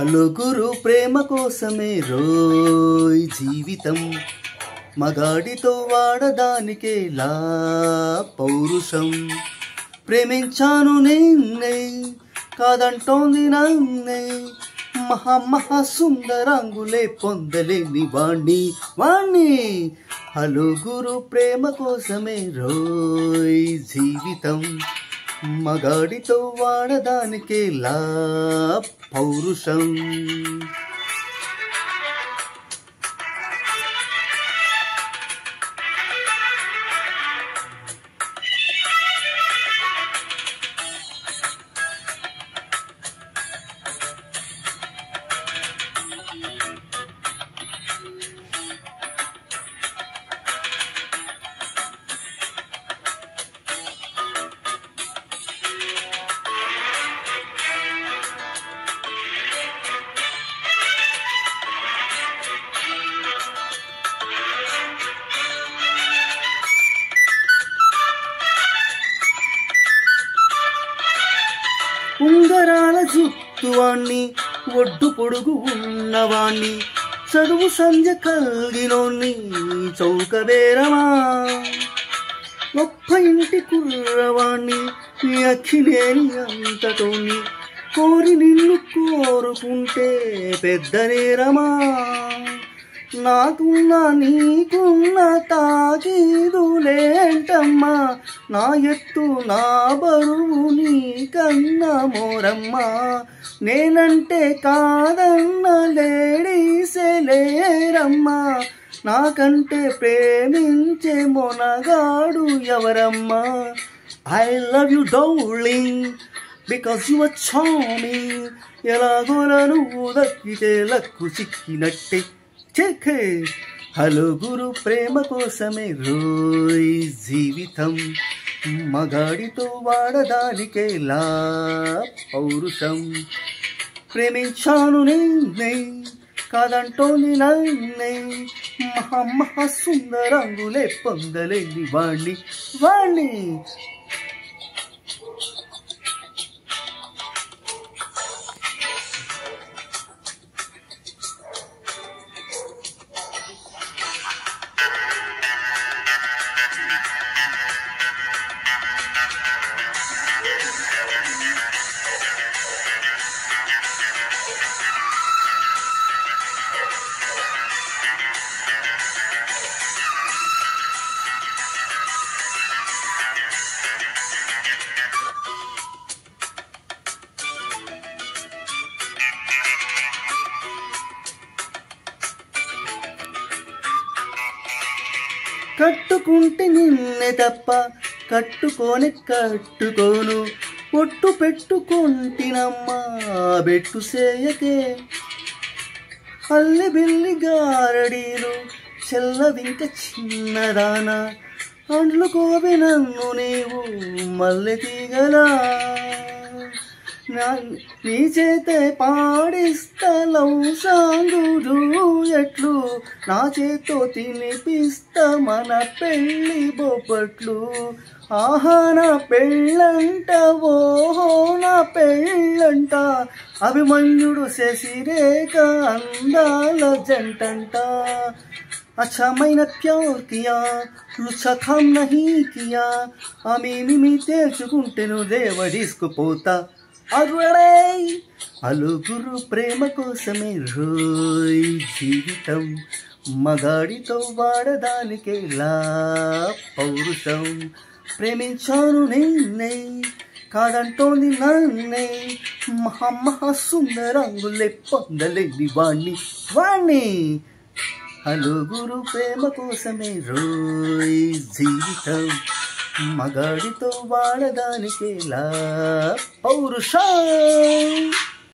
అలుగురు ప్రేమ కోసమే రోయ్ జీవితం మగాడితో వాడదానికేలా పౌరుషం ప్రేమించాను నిన్నే కాదంటోంది నన్నే మహా సుందరాంగులే పొందలేని వాణ్ణి అలుగురు ప్రేమ కోసమే రోయ్ జీవితం మగాడితో వాడదానికేలా పౌరుషం ఉంగరాల జుట్టువాణ్ణి ఒడ్డు పొడుగు ఉన్నవాణ్ణి చదువు సంధ్య కలిగినోన్ని చౌకబేరమా గొప్ప ఇంటి కుర్రవాణ్ణి అఖిలేని అంతటోని కోరి నిన్ను కోరుకుంటే పెద్ద నేరమా నాకున్న నీకున్న తాకీదులేంటమ్మా నా ఎత్తు నా బరువు నీకన్నా మోరమ్మా నేనంటే కాదన్న లేడీసే లేరమ్మా నాకంటే ప్రేమించే మొనగాడు ఎవరమ్మా I love you darling because you are charming ఎలాగోలా నువ్వు దక్కితే లక్కు చిక్కినట్టే చెక్కే అలుగురు ప్రేమ కోసమే రోయ్ జీవితం మగాడితో వాడదానికేలా పౌరుషం ప్రేమించాను నిన్నే కాదంటోని నన్నే మహా సుందరాంగులే పొందలేని వాణ్ణి కట్టుకుంటే నిన్నే తప్ప కట్టుకోను పొట్టు పెట్టుకుంటినమ్మా బెట్టు సేయకే అల్లి బిల్లి గారడీలు చెల్లవింక చిన్నదానా అండ్లు కోబి నన్ను నీవు మల్లె తీగలా నీ చేతే పాడిస్తలౌ సాంగుడు ఎట్లు నా చేతో తినిపిస్తా మన పెళ్ళి బొబ్బట్లు ఆహా నా పెళ్ళంట ఓహో నా పెళ్ళంట అభిమన్యుడు శశిరేఖ అందాల జంటంట अच्छा मैंने प्यार किया लुच्चा काम नहीं किया आमी तेल्చుకుంటేను దేవుడిస్కుపోతా అరుడే అలుగురు ప్రేమ కోసమే రోయ్ జీవితం మగాడితో వాడదానికేలా పౌరుషం ప్రేమించాను నిన్నే కాదంటోంది నన్నే మహా సుందరాంగులే పొందలేని వాణ్ణి అలుగురు ప్రేమ కోసమే రోయ్ జీవితం మగాడితో వాడదానికేలా పౌరుషం